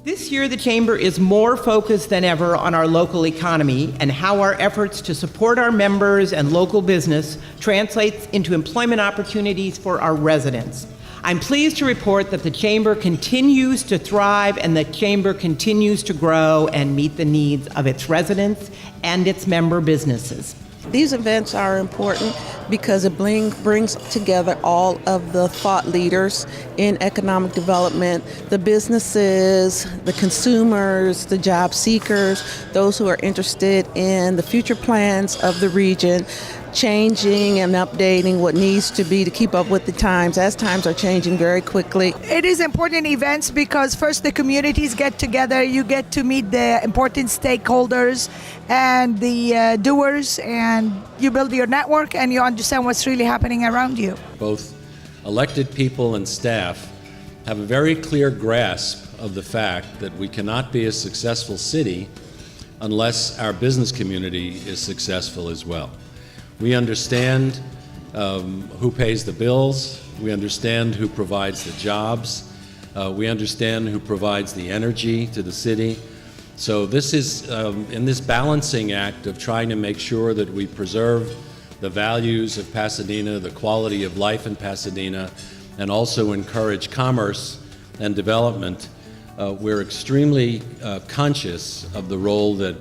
This year, the Chamber is more focused than ever on our local economy and how our efforts to support our members and local business translates into employment opportunities for our residents. I'm pleased to report that the Chamber continues to thrive and the Chamber continues to grow and meet the needs of its residents and its member businesses. These events are important because it brings together all of the thought leaders in economic development, the businesses, the consumers, the job seekers, those who are interested in the future plans of the region, changing and updating what needs to be to keep up with the times, as times are changing very quickly. It is important events because first the communities get together, you get to meet the important stakeholders and the doers, and you build your network and you understand what's really happening around you. Both elected people and staff have a very clear grasp of the fact that we cannot be a successful city unless our business community is successful as well. We understand who pays the bills, we understand who provides the jobs, we understand who provides the energy to the city. So this is in this balancing act of trying to make sure that we preserve the values of Pasadena, the quality of life in Pasadena, and also encourage commerce and development. We're extremely conscious of the role that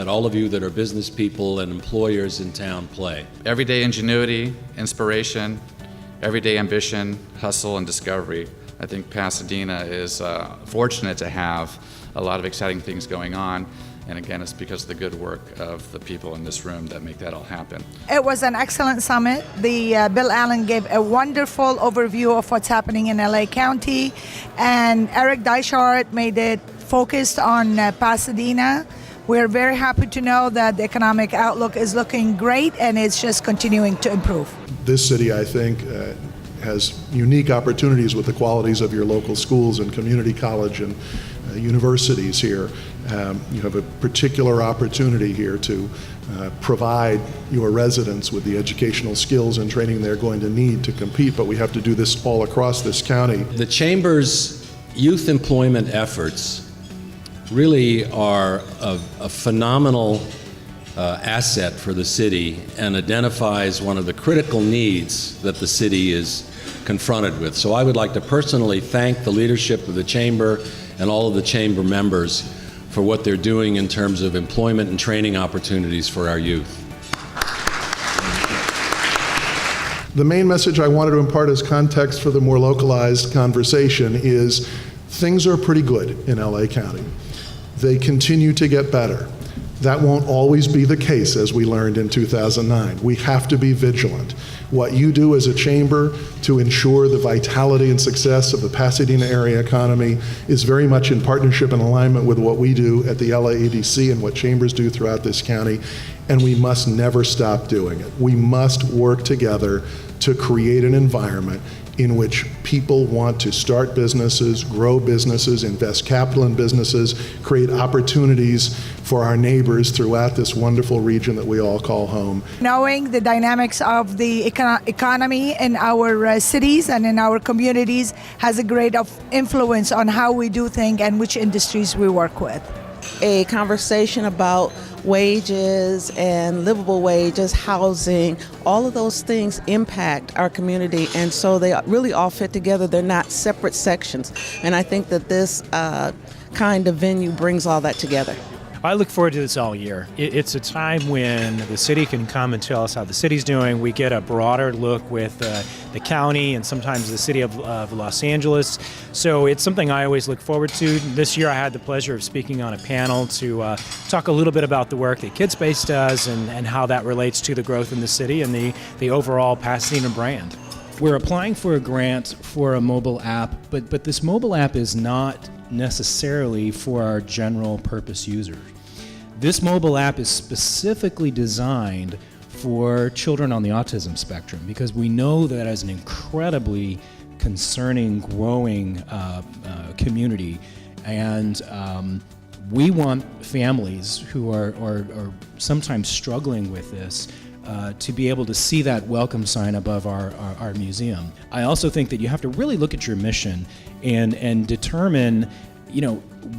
all of you that are business people and employers in town play. Everyday ingenuity, inspiration, everyday ambition, hustle, and discovery. I think Pasadena is fortunate to have a lot of exciting things going on. And again, it's because of the good work of the people in this room that make that all happen. It was an excellent summit. Bill Allen gave a wonderful overview of what's happening in LA County, and Eric Deichhardt made it focused on Pasadena. We're very happy to know that the economic outlook is looking great and it's just continuing to improve. This city, I think, has unique opportunities with the qualities of your local schools and community college and universities here. You have a particular opportunity here to provide your residents with the educational skills and training they're going to need to compete, but we have to do this all across this county. The Chamber's youth employment efforts really are a phenomenal asset for the city and identifies one of the critical needs that the city is confronted with. So I would like to personally thank the leadership of the Chamber and all of the Chamber members for what they're doing in terms of employment and training opportunities for our youth. The main message I wanted to impart as context for the more localized conversation is things are pretty good in LA County. They continue to get better. That won't always be the case, as we learned in 2009. We have to be vigilant. What you do as a chamber to ensure the vitality and success of the Pasadena area economy is very much in partnership and alignment with what we do at the LAADC and what chambers do throughout this county, and we must never stop doing it. We must work together to create an environment in which people want to start businesses, grow businesses, invest capital in businesses, create opportunities for our neighbors throughout this wonderful region that we all call home. Knowing the dynamics of the economy in our cities and in our communities has a great influence on how we do things and which industries we work with. A conversation about wages and livable wages, housing, all of those things impact our community, and so they really all fit together. They're not separate sections, and I think that this kind of venue brings all that together. I look forward to this all year. It's a time when the city can come and tell us how the city's doing. We get a broader look with the county and sometimes the city of Los Angeles. So it's something I always look forward to. This year I had the pleasure of speaking on a panel to talk a little bit about the work that KidSpace does and how that relates to the growth in the city and the overall Pasadena brand. We're applying for a grant for a mobile app, but this mobile app is not necessarily for our general purpose users. This mobile app is specifically designed for children on the autism spectrum because we know that as an incredibly concerning, growing community, and we want families who are sometimes struggling with this to be able to see that welcome sign above our museum. I also think that you have to really look at your mission and determine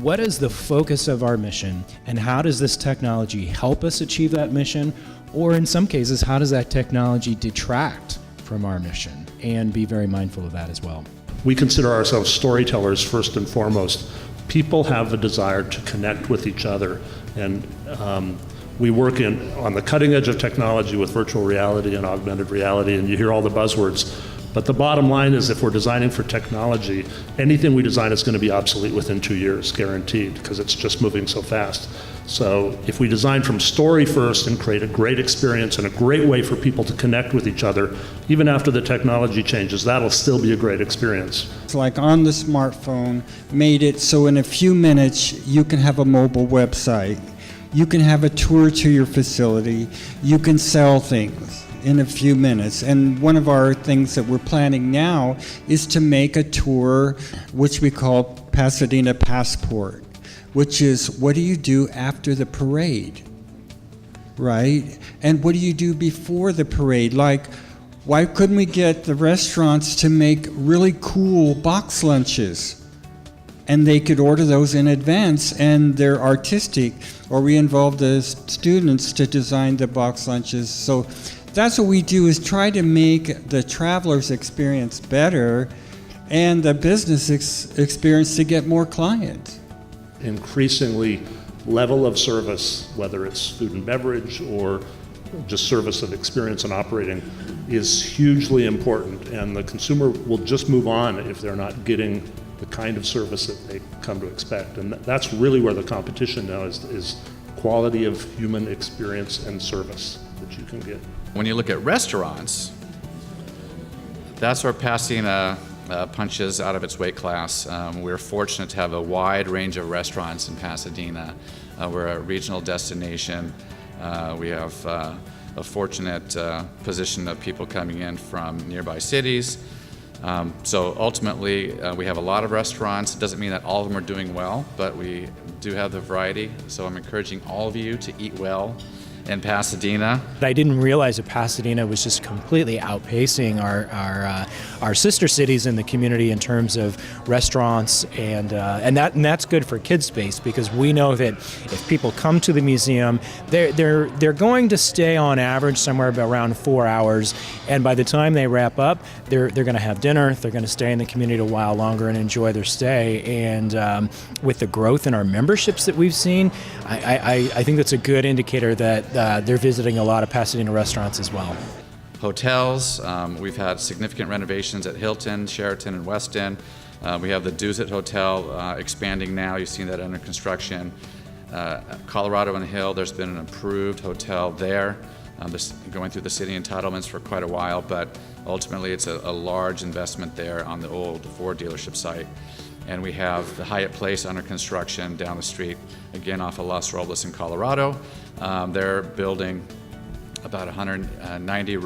what is the focus of our mission, and how does this technology help us achieve that mission? Or in some cases, how does that technology detract from our mission? And be very mindful of that as well. We consider ourselves storytellers first and foremost. People have a desire to connect with each other, and we work on the cutting edge of technology with virtual reality and augmented reality, and you hear all the buzzwords. But the bottom line is, if we're designing for technology, anything we design is going to be obsolete within 2 years, guaranteed, because it's just moving so fast. So if we design from story first and create a great experience and a great way for people to connect with each other, even after the technology changes, that'll still be a great experience. It's like on the smartphone, made it so in a few minutes you can have a mobile website, you can have a tour to your facility, you can sell things in a few minutes. And one of our things that we're planning now is to make a tour which we call Pasadena Passport, which is, what do you do after the parade, right? And what do you do before the parade? Like, why couldn't we get the restaurants to make really cool box lunches? And they could order those in advance, and they're artistic, or we involve the students to design the box lunches. So that's what we do, is try to make the traveler's experience better and the business experience to get more clients. Increasingly, level of service, whether it's food and beverage or just service of experience and operating, is hugely important, and the consumer will just move on if they're not getting the kind of service that they come to expect. And that's really where the competition now is quality of human experience and service that you can get. When you look at restaurants, that's where Pasadena punches out of its weight class. We're fortunate to have a wide range of restaurants in Pasadena. We're a regional destination. We have a fortunate position of people coming in from nearby cities. So ultimately, we have a lot of restaurants. It doesn't mean that all of them are doing well, but we do have the variety. So I'm encouraging all of you to eat well in Pasadena. I didn't realize that Pasadena was just completely outpacing our sister cities in the community in terms of restaurants, and that's good for Kids Space, because we know that if people come to the museum, they're going to stay on average somewhere around 4 hours, and by the time they wrap up, they're going to have dinner, they're going to stay in the community a while longer and enjoy their stay. And with the growth in our memberships that we've seen, I think that's a good indicator that they're visiting a lot of Pasadena restaurants as well. Hotels, we've had significant renovations at Hilton, Sheraton, and Westin. We have the Duzit Hotel expanding now. You've seen that under construction. Colorado and Hill, there's been an improved hotel there. Going through the city entitlements for quite a while, but ultimately it's a large investment there on the old Ford dealership site. And we have the Hyatt Place under construction down the street, again off of Los Robles in Colorado. They're building about 190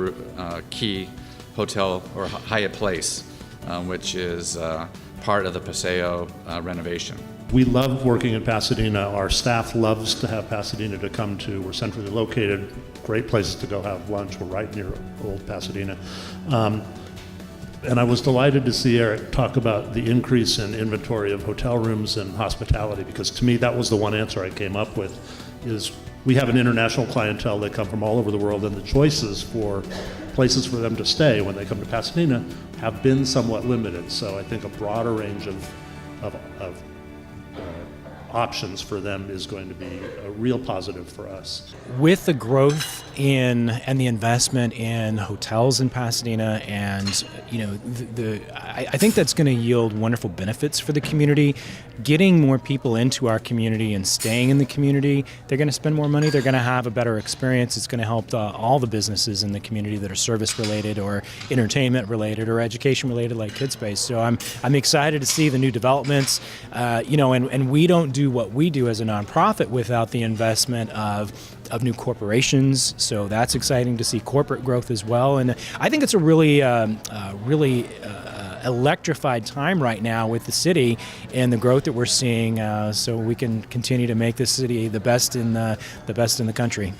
key hotel or Hyatt Place, which is part of the Paseo renovation. We love working in Pasadena. Our staff loves to have Pasadena to come to. We're centrally located, great places to go have lunch. We're right near old Pasadena. And I was delighted to see Eric talk about the increase in inventory of hotel rooms and hospitality, because to me that was the one answer I came up with, is we have an international clientele. They come from all over the world, and the choices for places for them to stay when they come to Pasadena have been somewhat limited. So I think a broader range of options for them is going to be a real positive for us. With the growth in and the investment in hotels in Pasadena, and I think that's going to yield wonderful benefits for the community. Getting more people into our community and staying in the community, they're going to spend more money. They're going to have a better experience. It's going to help all the businesses in the community that are service related or entertainment related or education related, like Kids Space. So I'm excited to see the new developments. And we don't do what we do as a nonprofit without the investment of new corporations. So that's exciting to see corporate growth as well. And I think it's a really electrified time right now with the city and the growth that we're seeing. So we can continue to make this city the best in the country.